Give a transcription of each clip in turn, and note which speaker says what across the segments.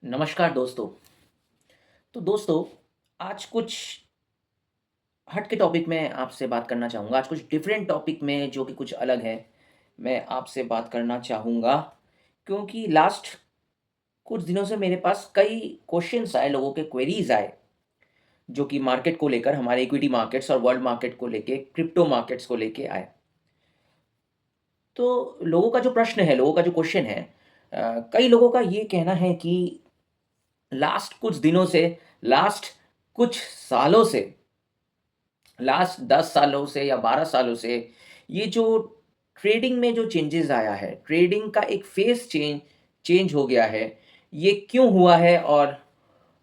Speaker 1: नमस्कार दोस्तों। तो दोस्तों, आज कुछ हट के टॉपिक में आपसे बात करना चाहूँगा। आज कुछ डिफरेंट टॉपिक में जो कि कुछ अलग है, मैं आपसे बात करना चाहूँगा। क्योंकि लास्ट कुछ दिनों से मेरे पास कई क्वेश्चन्स आए, लोगों के क्वेरीज़ आए, जो कि मार्केट को लेकर, हमारे इक्विटी मार्केट्स और वर्ल्ड मार्केट को लेके, क्रिप्टो मार्केट्स को लेके आए। तो लोगों का जो प्रश्न है, लोगों का जो क्वेश्चन है, कई लोगों का ये कहना है कि लास्ट कुछ दिनों से, लास्ट कुछ सालों से, लास्ट 10 सालों से या 12 सालों से ये जो ट्रेडिंग में जो चेंजेस आया है, ट्रेडिंग का एक फेस चेंज चेंज हो गया है, ये क्यों हुआ है? और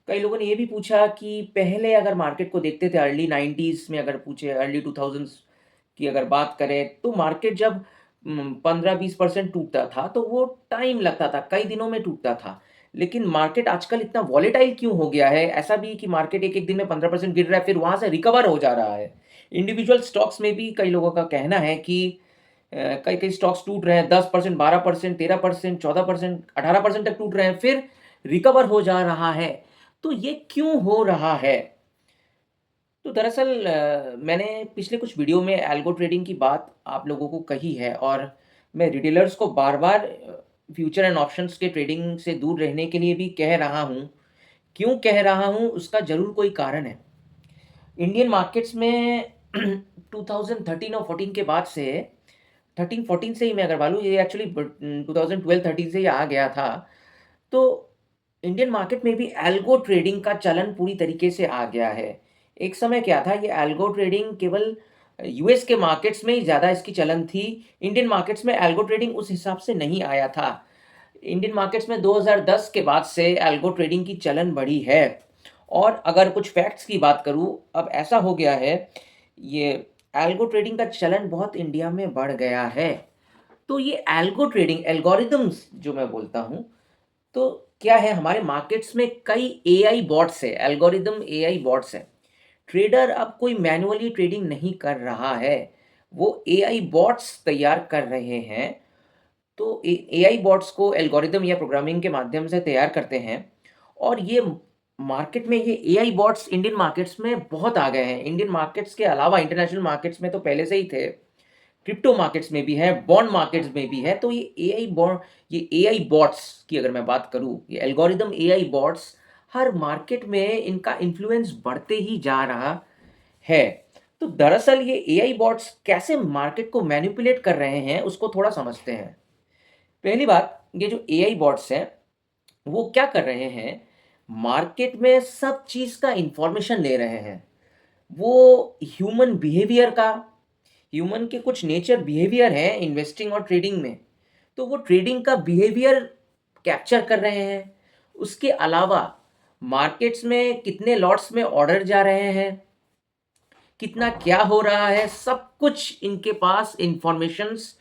Speaker 1: कई लोगों ने ये भी पूछा कि पहले अगर मार्केट को देखते थे, अर्ली 90s में अगर पूछे, अर्ली 2000s की अगर बात करें, तो मार्केट जब 15-20% टूटता था, तो वो टाइम लगता था, कई दिनों में टूटता था। लेकिन मार्केट आजकल इतना वॉलेटाइल क्यों हो गया है? ऐसा भी कि मार्केट एक-एक दिन में 15% गिर रहा है, फिर वहाँ से रिकवर हो जा रहा है। इंडिविजुअल स्टॉक्स में भी कई लोगों का कहना है कि कई-कई स्टॉक्स टूट रहे हैं, 10%, 12%, 13%, 14%, 18% तक टूट रहे हैं, फिर रिकवर हो जा रहा है। तो ये क्यों हो रहा है? तो दरअसल मैंने पिछले कुछ वीडियो में एल्गो ट्रेडिंग की बात आप लोगों को कही है, और मैं रिटेलर्स को बार-बार फ्यूचर एंड ऑप्शंस के ट्रेडिंग से दूर रहने के लिए भी कह रहा हूँ। क्यों कह रहा हूँ, उसका ज़रूर कोई कारण है। इंडियन मार्केट्स में 2013 और 14 के बाद से, 13-14 से ही मैं अगर बोलूँ, ये एक्चुअली 2012-13 से ही आ गया था। तो इंडियन मार्केट में भी एल्गो ट्रेडिंग का चलन पूरी तरीके से आ गया है। एक समय क्या था, ये एल्गो ट्रेडिंग केवल यूएस के मार्केट्स में ही ज़्यादा इसकी चलन थी। इंडियन मार्केट्स में एल्गो ट्रेडिंग उस हिसाब से नहीं आया था। इंडियन मार्केट्स में 2010 के बाद से एल्गो ट्रेडिंग की चलन बढ़ी है। और अगर कुछ फैक्ट्स की बात करूँ, अब ऐसा हो गया है, ये एल्गो ट्रेडिंग का चलन बहुत इंडिया में बढ़ गया है। तो ये एल्गो ट्रेडिंग, एल्गोरिदम्स जो मैं बोलता हूँ, तो क्या है, हमारे मार्केट्स में कई एआई बॉट्स है, एल्गोरिदम एआई बॉट्स हैं। ट्रेडर अब कोई मैनुअली ट्रेडिंग नहीं कर रहा है, वो एआई बॉट्स तैयार कर रहे हैं। तो एआई बॉट्स को एल्गोरिदम या प्रोग्रामिंग के माध्यम से तैयार करते हैं, और ये मार्केट में, ये एआई बॉट्स इंडियन मार्केट्स में बहुत आ गए हैं। इंडियन मार्केट्स के अलावा इंटरनेशनल मार्केट्स में तो पहले से ही थे, क्रिप्टो मार्केट्स में भी है, बॉन्ड मार्केट्स में भी है। तो ये एआई बॉट्स की अगर मैं बात करूँ, ये एल्गोरिदम एआई बॉट्स, हर मार्केट में इनका इन्फ्लुएंस बढ़ते ही जा रहा है। तो दरअसल ये एआई बॉट्स कैसे मार्केट को मैनिपुलेट कर रहे हैं, उसको थोड़ा समझते हैं। पहली बात, ये जो एआई बॉट्स हैं, वो क्या कर रहे हैं, मार्केट में सब चीज़ का इंफॉर्मेशन ले रहे हैं। वो ह्यूमन बिहेवियर का, ह्यूमन के कुछ नेचर बिहेवियर हैं इन्वेस्टिंग और ट्रेडिंग में, तो वो ट्रेडिंग का बिहेवियर कैप्चर कर रहे हैं। उसके अलावा मार्केट्स में कितने लॉट्स में ऑर्डर जा रहे हैं, कितना क्या हो रहा है, सब कुछ इनके पास इंफॉर्मेशंस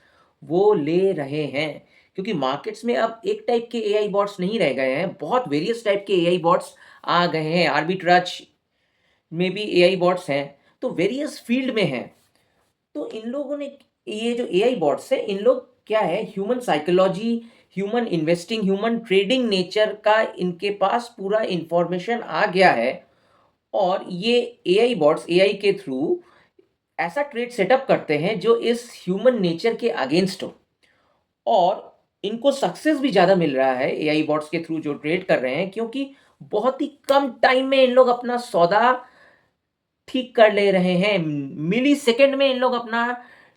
Speaker 1: वो ले रहे हैं। क्योंकि मार्केट्स में अब एक टाइप के एआई बॉट्स नहीं रह गए हैं, बहुत वेरियस टाइप के एआई बॉट्स आ गए हैं। आर्बिट्राज में भी एआई बॉट्स हैं, तो वेरियस फील्ड में हैं। तो इन लोगों ने, ये जो एआई बॉट्स है, इन लोग क्या है, human psychology, human investing, human trading nature का इनके पास पूरा इंफॉर्मेशन आ गया है। और ये एआई बॉट्स एआई के थ्रू ऐसा ट्रेड सेटअप करते हैं जो इस ह्यूमन नेचर के अगेंस्ट हो, और इनको सक्सेस भी ज़्यादा मिल रहा है एआई बॉट्स के थ्रू जो ट्रेड कर रहे हैं, क्योंकि बहुत ही कम टाइम में इन लोग अपना सौदा ठीक कर ले रहे हैं। मिली सेकंड में इन लोग अपना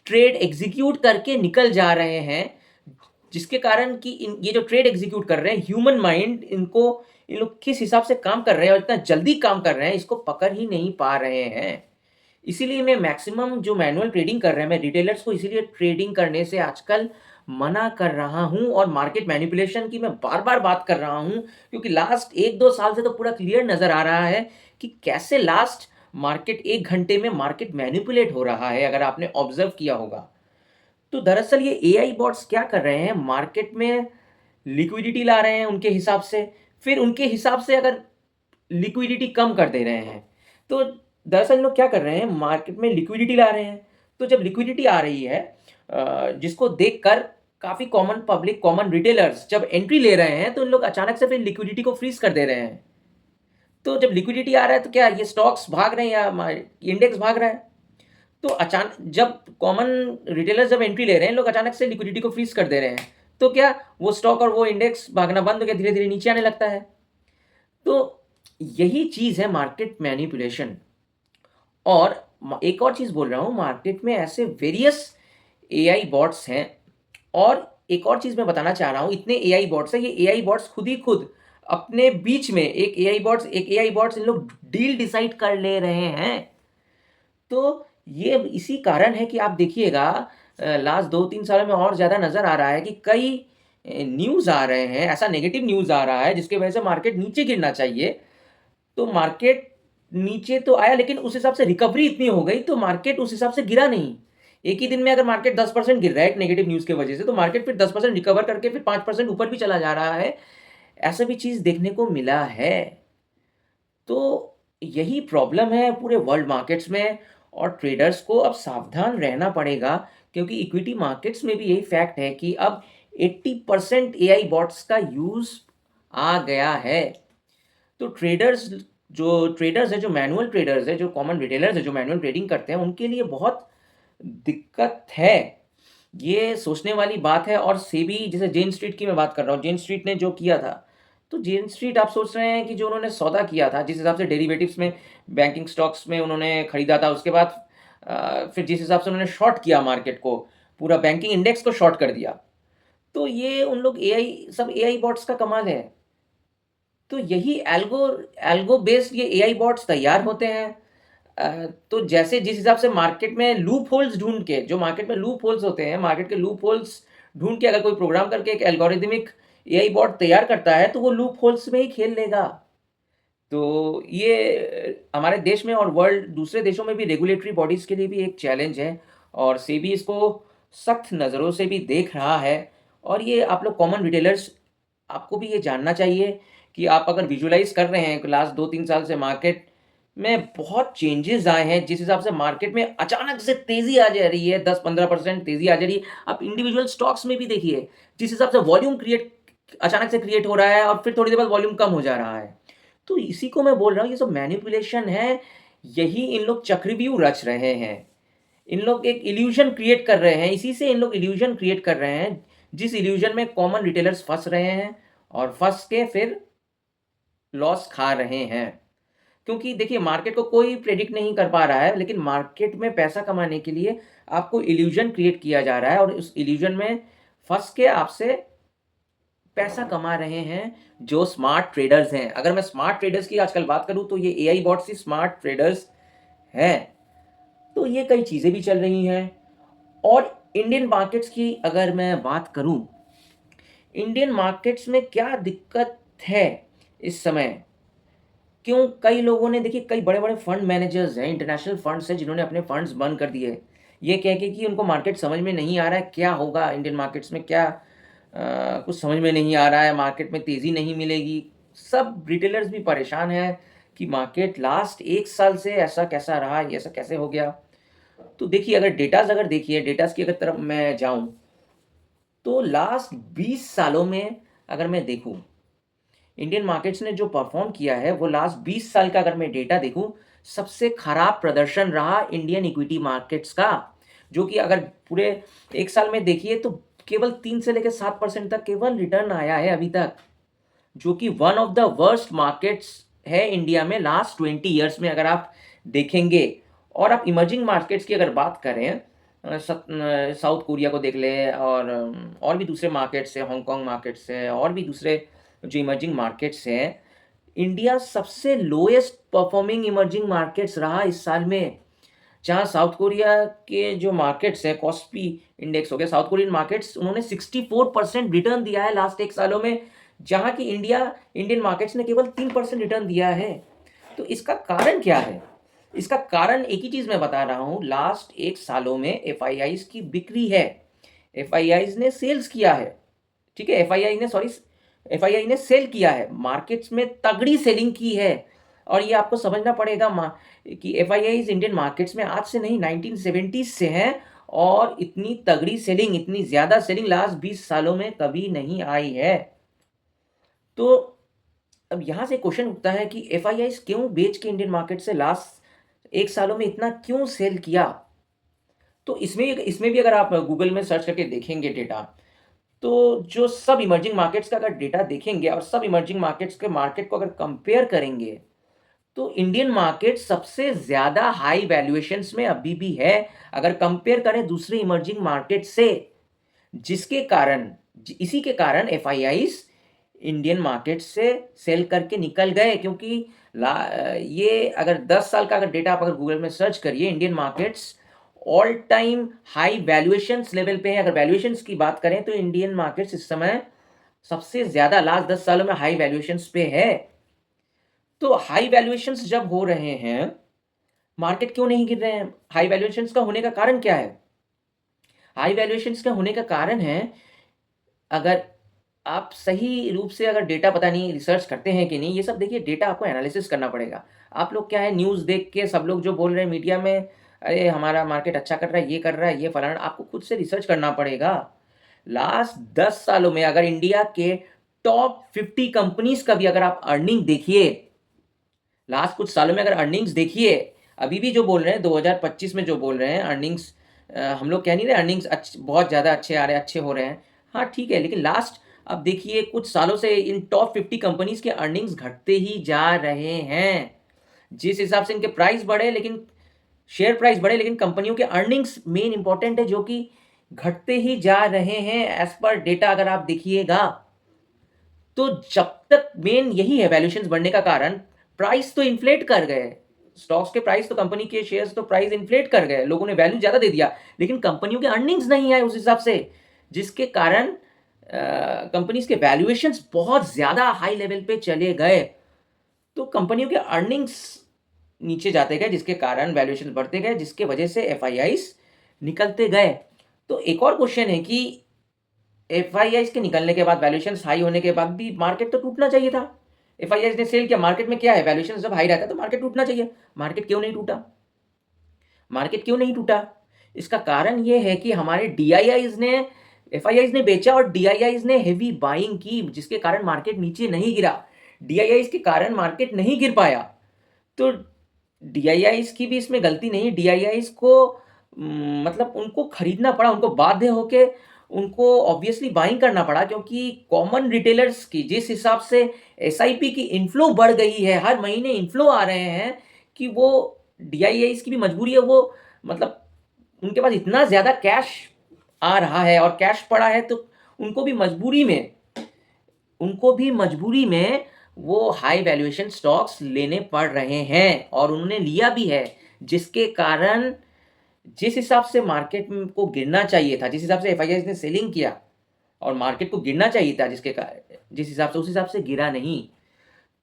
Speaker 1: ट्रेड एग्जीक्यूट करके निकल जा रहे हैं, जिसके कारण कि इन, ये जो ट्रेड एग्जीक्यूट कर रहे हैं, ह्यूमन माइंड इनको, इन लोग किस हिसाब से काम कर रहे हैं और इतना जल्दी काम कर रहे हैं, इसको पकड़ ही नहीं पा रहे हैं। इसीलिए मैं मैक्सिमम जो मैनुअल ट्रेडिंग कर रहे हैं, मैं रिटेलर्स को इसीलिए ट्रेडिंग करने से आजकल मना कर रहा हूँ, और मार्केट मैनिपुलेशन की मैं बार-बार बात कर रहा हूँ, क्योंकि लास्ट 1-2 साल से तो पूरा क्लियर नज़र आ रहा है कि कैसे लास्ट मार्केट 1 घंटे में मार्केट मैनिपुलेट हो रहा है, अगर आपने ऑब्ज़र्व किया होगा। तो दरअसल ये एआई बॉट्स क्या कर रहे हैं, मार्केट में लिक्विडिटी ला रहे हैं उनके हिसाब से, फिर उनके हिसाब से अगर लिक्विडिटी कम कर दे रहे हैं, तो दरअसल लोग क्या कर रहे हैं, मार्केट में लिक्विडिटी ला रहे हैं। तो जब लिक्विडिटी आ रही है, जिसको देखकर काफ़ी कॉमन पब्लिक, कॉमन रिटेलर्स जब एंट्री ले रहे हैं, तो इन लोग अचानक से फिर लिक्विडिटी को फ्रीज़ कर दे रहे हैं। तो जब लिक्विडिटी आ रहा है, तो क्या ये स्टॉक्स भाग रहे हैं या इंडेक्स भाग रहा है? तो अचानक जब कॉमन रिटेलर्स जब एंट्री ले रहे हैं, लोग अचानक से लिक्विडिटी को फ्रीज़ कर दे रहे हैं। तो क्या वो स्टॉक और वो इंडेक्स भागना बंद हो गया, धीरे-धीरे नीचे आने लगता है। तो यही चीज़ है मार्केट मैनिपुलेशन। और एक और चीज़ बोल रहा हूँ, मार्केट में ऐसे वेरियस एआई बॉट्स हैं। और एक और चीज़ मैं बताना चाह रहा हूँ, इतने एआई बॉट्स हैं, ये एआई बॉट्स खुद ही खुद अपने बीच में एक एआई बॉट्स इन लोग डील डिसाइड कर ले रहे हैं। तो ये इसी कारण है कि आप देखिएगा, लास्ट 2-3 सालों में और ज़्यादा नज़र आ रहा है कि कई न्यूज़ आ रहे हैं, ऐसा नेगेटिव न्यूज़ आ रहा है जिसकी वजह से मार्केट नीचे गिरना चाहिए। तो मार्केट नीचे तो आया, लेकिन उस हिसाब से रिकवरी इतनी हो गई, तो मार्केट उस हिसाब से गिरा नहीं। एक ही दिन में अगर मार्केट 10% गिर रहा है एक नेगेटिव न्यूज़ की वजह से, तो मार्केट फिर 10% रिकवर करके फिर 5% ऊपर भी चला जा रहा है। ऐसा भी चीज़ देखने को मिला है। तो यही प्रॉब्लम है पूरे वर्ल्ड मार्केट्स में, और ट्रेडर्स को अब सावधान रहना पड़ेगा, क्योंकि इक्विटी मार्केट्स में भी यही फैक्ट है कि अब 80% एआई बॉट्स का यूज़ आ गया है। तो ट्रेडर्स हैं, जो मैनुअल ट्रेडर्स हैं, जो कॉमन रिटेलर्स हैं, जो मैनुअल ट्रेडिंग करते हैं, उनके लिए बहुत दिक्कत है। ये सोचने वाली बात है। और सेबी, जैसे जेन स्ट्रीट की मैं बात कर रहा हूँ, जेन स्ट्रीट ने जो किया था, तो जेन स्ट्रीट आप सोच रहे हैं कि जो उन्होंने सौदा किया था, जिस हिसाब से डेरिवेटिव्स में, बैंकिंग स्टॉक्स में उन्होंने खरीदा था, उसके बाद फिर जिस हिसाब से उन्होंने शॉर्ट किया मार्केट को, पूरा बैंकिंग इंडेक्स को शॉर्ट कर दिया, तो ये उन लोग एआई, सब एआई बॉट्स का कमाल है। तो यही एल्गो एल्गो बेस्ड ये एआई बॉट्स तैयार होते हैं। तो जैसे जिस हिसाब से मार्केट में लूप होल्स ढूँढ के, जो मार्केट में लूप होल्स होते हैं, मार्केट के लूप होल्स ढूँढ के अगर कोई प्रोग्राम करके एक एल्गोरिदमिक एआई बॉट तैयार करता है, तो वो लूप होल्स में ही खेल लेगा। तो ये हमारे देश में और वर्ल्ड दूसरे देशों में भी रेगुलेटरी बॉडीज़ के लिए भी एक चैलेंज है, और सेबी इसको सख्त नज़रों से भी देख रहा है। और ये आप लोग कॉमन रिटेलर्स, आपको भी ये जानना चाहिए कि आप अगर विजुअलाइज़ कर रहे हैं कि लास्ट 2-3 साल से मार्केट में बहुत चेंजेज़ आए हैं, जिस हिसाब से मार्केट में अचानक से तेज़ी आ जा रही है, 10-15% तेज़ी आ जा रही है। आप इंडिविजुअल स्टॉक्स में भी देखिए, जिस हिसाब से वॉल्यूम अचानक से क्रिएट हो रहा है और फिर थोड़ी देर बाद वॉल्यूम कम हो जा रहा है। तो इसी को मैं बोल रहा हूँ, ये सब मैनिपुलेशन है, यही इन लोग चक्रव्यूह रच रहे हैं। इन लोग एक इल्यूज़न क्रिएट कर रहे हैं, इसी से इन लोग इल्यूज़न क्रिएट कर रहे हैं, जिस इल्यूज़न में कॉमन रिटेलर्स फँस रहे हैं और फँस के फिर लॉस खा रहे हैं। क्योंकि देखिए, मार्केट को कोई प्रेडिक्ट नहीं कर पा रहा है, लेकिन मार्केट में पैसा कमाने के लिए आपको इल्यूज़न क्रिएट किया जा रहा है, और उस इल्यूज़न में फँस के आपसे पैसा कमा रहे हैं जो स्मार्ट ट्रेडर्स हैं। अगर मैं स्मार्ट ट्रेडर्स की आजकल बात करूँ, तो ये एआई बॉट्स ही स्मार्ट ट्रेडर्स हैं। तो ये कई चीज़ें भी चल रही हैं। और इंडियन मार्केट्स की अगर मैं बात करूँ, इंडियन मार्केट्स में क्या दिक्कत है इस समय? क्यों कई लोगों ने, देखिए, कई बड़े-बड़े फंड मैनेजर्स हैं, इंटरनेशनल फंड्स हैं, जिन्होंने अपने फंड्स बंद कर दिए। ये कह के कि उनको मार्केट समझ में नहीं आ रहा है, क्या होगा इंडियन मार्केट्स में, क्या कुछ समझ में नहीं आ रहा है, मार्केट में तेज़ी नहीं मिलेगी। सब रिटेलर्स भी परेशान हैं कि मार्केट लास्ट 1 साल से ऐसा कैसा रहा, ये ऐसा कैसे हो गया? तो देखिए, अगर देखिए डेटाज़ की अगर तरफ मैं जाऊँ, तो लास्ट 20 सालों में अगर मैं देखूँ, इंडियन मार्केट्स ने जो परफ़ॉर्म किया है, वो लास्ट 20 साल का अगर मैं डेटा देखूँ, सबसे खराब प्रदर्शन रहा इंडियन इक्विटी मार्केट्स का। जो कि अगर पूरे 1 साल में देखिए, तो केवल 3 से लेकर 7% तक केवल रिटर्न आया है अभी तक। जो कि one of the worst markets है इंडिया में लास्ट 20 ईयर्स में, अगर आप देखेंगे। और आप इमर्जिंग मार्केट्स की अगर बात करें, साउथ कोरिया को देख लें, और भी दूसरे मार्केट्स हैं, हांगकांग मार्केट्स हैं, और भी दूसरे जो इमर्जिंग मार्केट्स हैं, इंडिया सबसे लोएस्ट परफॉर्मिंग इमर्जिंग मार्केट्स रहा इस साल में। जहाँ साउथ कोरिया के जो मार्केट्स हैं, कॉस्पी इंडेक्स हो गया, साउथ कोरियन मार्केट्स, उन्होंने 64% रिटर्न दिया है लास्ट 1 सालों में, जहाँ की इंडियन मार्केट्स ने केवल 3% रिटर्न दिया है। तो इसका कारण क्या है? इसका कारण एक ही चीज़ मैं बता रहा हूँ, लास्ट 1 सालों में एफआईआईज़ की बिक्री है। एफआईआईज़ ने सेल्स किया है, ठीक है? एफआईआई ने सेल किया है, मार्केट्स में तगड़ी सेलिंग की है। और ये आपको समझना पड़ेगा कि एफआईआईज़ इंडियन मार्केट्स में आज से नहीं, 1970s से हैं, और इतनी तगड़ी सेलिंग, इतनी ज़्यादा सेलिंग लास्ट 20 सालों में कभी नहीं आई है। तो अब यहाँ से क्वेश्चन उठता है कि एफआईआईज़ क्यों बेच के इंडियन मार्केट से लास्ट 1 सालों में इतना क्यों सेल किया? तो इसमें भी अगर आप गूगल में सर्च करके देखेंगे डेटा, तो जो सब इमर्जिंग मार्केट्स का अगर डेटा देखेंगे और सब इमर्जिंग मार्केट्स के मार्केट को अगर कंपेयर करेंगे, तो इंडियन मार्केट सबसे ज़्यादा हाई वैल्यूएशंस में अभी भी है, अगर कंपेयर करें दूसरे इमर्जिंग मार्केट से। जिसके कारण इसी के कारण एफआईआईज़ इंडियन मार्केट से सेल करके निकल गए, क्योंकि ये अगर 10 साल का अगर डेटा आप अगर गूगल में सर्च करिए, Indian markets all time high valuations level पे है। अगर वैल्यूएशंस की बात करें तो इंडियन मार्केट्स इस समय सबसे ज़्यादा लास्ट 10 सालों में हाई वैल्यूएशंस पे है। तो हाई वैल्यूएशंस जब हो रहे हैं, मार्केट क्यों नहीं गिर रहे हैं? हाई वैल्यूएशंस का होने का कारण क्या है? हाई वैल्यूएशंस का होने का कारण है, अगर आप सही रूप से अगर डेटा पता नहीं रिसर्च करते हैं कि नहीं, ये सब देखिए डेटा आपको एनालिसिस करना पड़ेगा। आप लोग क्या है, न्यूज़ देख के सब लोग जो बोल रहे हैं मीडिया में, अरे हमारा मार्केट अच्छा कर रहा है, ये कर रहा है, ये फलाना, आपको खुद से रिसर्च करना पड़ेगा। लास्ट 10 सालों में अगर इंडिया के टॉप 50 कंपनीज़ का भी अगर आप अर्निंग देखिए, लास्ट कुछ सालों में अगर अर्निंग्स देखिए, अभी भी जो बोल रहे हैं 2025 में जो बोल रहे हैं अर्निंग्स, हम लोग कह नहीं रहे अर्निंग्स बहुत ज़्यादा अच्छे आ रहे हैं, अच्छे हो रहे हैं। हाँ, ठीक है, लेकिन लास्ट अब देखिए कुछ सालों से इन टॉप 50 कंपनीज़ के अर्निंग्स घटते ही जा रहे हैं। जिस हिसाब से इनके प्राइस बढ़े, लेकिन शेयर प्राइस बढ़े, लेकिन कंपनियों के अर्निंग्स मेन इंपॉर्टेंट है, जो कि घटते ही जा रहे हैं एज़ पर डेटा अगर आप देखिएगा। तो जब तक मेन यही है वैल्यूएशंस बढ़ने का कारण, प्राइस तो इन्फ्लेट कर गए। स्टॉक्स के प्राइस तो, कंपनी के शेयर्स तो प्राइस इन्फ्लेट कर गए, लोगों ने वैल्यू ज़्यादा दे दिया, लेकिन कंपनियों के अर्निंग्स नहीं आए उस हिसाब से, जिसके कारण कंपनीज़ के वैल्यूएशंस बहुत ज़्यादा हाई लेवल पे चले गए। तो कंपनियों के अर्निंग्स नीचे जाते गए, जिसके कारण वैल्यूएशंस बढ़ते गए, जिसके वजह से एफआईआईज़ निकलते गए। तो एक और क्वेश्चन है कि एफआईआईज़ के निकलने के बाद, वैल्यूएशंस हाई होने के बाद भी मार्केट तो टूटना चाहिए था। एफआईआईज़ ने सेल किया, मार्केट में क्या है, वैल्यूएशंस जब हाई रहता है तो मार्केट टूटना चाहिए। मार्केट क्यों नहीं टूटा? मार्केट क्यों नहीं टूटा? इसका कारण ये है कि हमारे डीआईआईज़ ने, एफआईआईज़ ने बेचा और डीआईआईज़ ने हेवी बाइंग की, जिसके कारण मार्केट नीचे नहीं गिरा। डीआईआईज़ के कारण मार्केट नहीं गिर पाया। तो डीआईआईज़ की भी इसमें गलती नहीं, डीआईआईज़ को मतलब उनको खरीदना पड़ा, उनको बाध्य होके उनको ऑब्वियसली बाइंग करना पड़ा, क्योंकि कॉमन रिटेलर्स की जिस हिसाब से एसआईपी की इनफ्लो बढ़ गई है, हर महीने इनफ्लो आ रहे हैं, कि वो डीआईआईज़ की भी मजबूरी है, वो मतलब उनके पास इतना ज़्यादा कैश आ रहा है और कैश पड़ा है, तो उनको भी मजबूरी में वो हाई वैल्यूएशन स्टॉक्स लेने पड़ रहे हैं, और उन्होंने लिया भी है, जिसके कारण जिस हिसाब से मार्केट को गिरना चाहिए था, जिस हिसाब से एफआईआईज़ ने सेलिंग किया और मार्केट को गिरना चाहिए था, जिस हिसाब से, उस हिसाब से गिरा नहीं।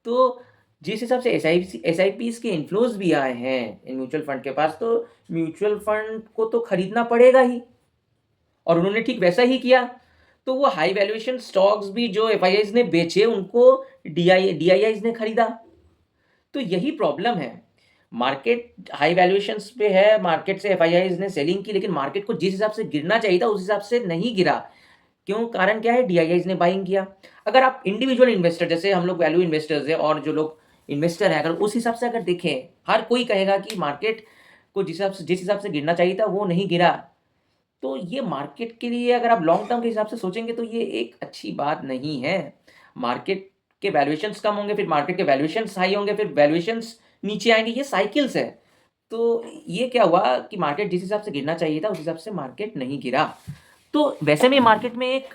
Speaker 1: तो जिस हिसाब से एसआईपीज़ के इन्फ्लोज़ भी आए हैं इन म्यूचुअल फंड के पास, तो म्यूचुअल फंड को तो खरीदना पड़ेगा ही, और उन्होंने ठीक वैसा ही किया। तो वो हाई वैल्यूएशन स्टॉक्स भी जो एफआईआईज़ ने बेचे, उनको डीआईआईज़ ने खरीदा। तो यही प्रॉब्लम है। मार्केट हाई वैल्यूएशंस पे है, मार्केट से एफआईआईज़ ने सेलिंग की, लेकिन मार्केट को जिस हिसाब से गिरना चाहिए था उस हिसाब से नहीं गिरा। क्यों? कारण क्या है? डीआईआईज़ ने बाइंग किया। अगर आप इंडिविजुअल इन्वेस्टर, जैसे हम लोग वैल्यू इन्वेस्टर्स हैं और जो लोग इन्वेस्टर हैं, अगर उस हिसाब से अगर देखें, हर कोई कहेगा कि मार्केट को जिस हिसाब से गिरना चाहिए था वो नहीं गिरा। तो ये मार्केट के लिए अगर आप लॉन्ग टर्म के हिसाब से सोचेंगे तो ये एक अच्छी बात नहीं है। मार्केट के वैल्यूएशंस कम होंगे, फिर मार्केट के वैल्यूएशंस हाई होंगे, फिर वैल्यूएशंस नीचे आएँगे, ये साइकिल्स है। तो ये क्या हुआ कि मार्केट जिस हिसाब से गिरना चाहिए था उस हिसाब से मार्केट नहीं गिरा। तो वैसे में मार्केट में एक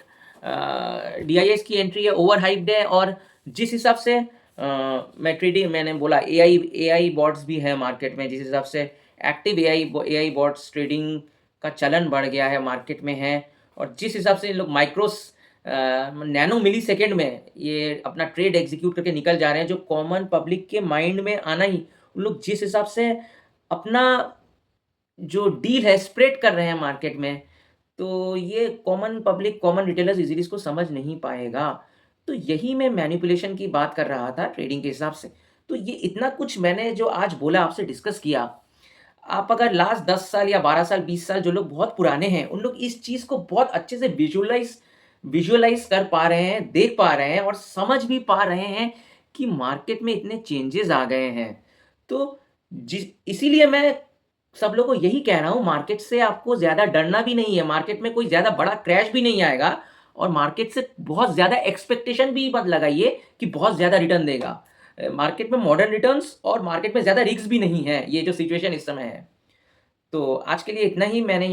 Speaker 1: डीआईएस की एंट्री है, ओवर हाइप्ड है, और जिस हिसाब से मैंने बोला एआई बॉट्स भी है मार्केट में, जिस हिसाब से एक्टिव एआई बॉट्स ट्रेडिंग का चलन बढ़ गया है, मार्केट में है, और जिस हिसाब से लोग नैनो मिली सेकेंड में ये अपना ट्रेड एग्जीक्यूट करके निकल जा रहे हैं, जो कॉमन पब्लिक के माइंड में आना ही, उन लोग जिस हिसाब से अपना जो डील है स्प्रेड कर रहे हैं मार्केट में, तो ये common public, common retailers easily इसको समझ नहीं पाएगा। तो यही मैं मैनिपुलेशन की बात कर रहा था ट्रेडिंग के हिसाब से। तो ये इतना कुछ मैंने जो आज बोला, आपसे डिस्कस किया, आप अगर लास्ट 10 साल या 12 साल, 20 साल जो लोग बहुत पुराने हैं, उन लोग इस चीज़ को बहुत अच्छे से विजुअलाइज़ कर पा रहे हैं, देख पा रहे हैं और समझ भी पा रहे हैं कि मार्केट में इतने चेंजेज़ आ गए हैं। तो इसीलिए मैं सब लोगों को यही कह रहा हूँ, मार्केट से आपको ज़्यादा डरना भी नहीं है, मार्केट में कोई ज़्यादा बड़ा क्रैश भी नहीं आएगा और मार्केट से बहुत ज़्यादा एक्सपेक्टेशन भी मत लगाइए कि बहुत ज़्यादा रिटर्न देगा। मार्केट में मॉडर्न रिटर्न्स और मार्केट में ज़्यादा रिस्क भी नहीं है, ये जो सिचुएशन इस समय है। तो आज के लिए इतना ही मैंने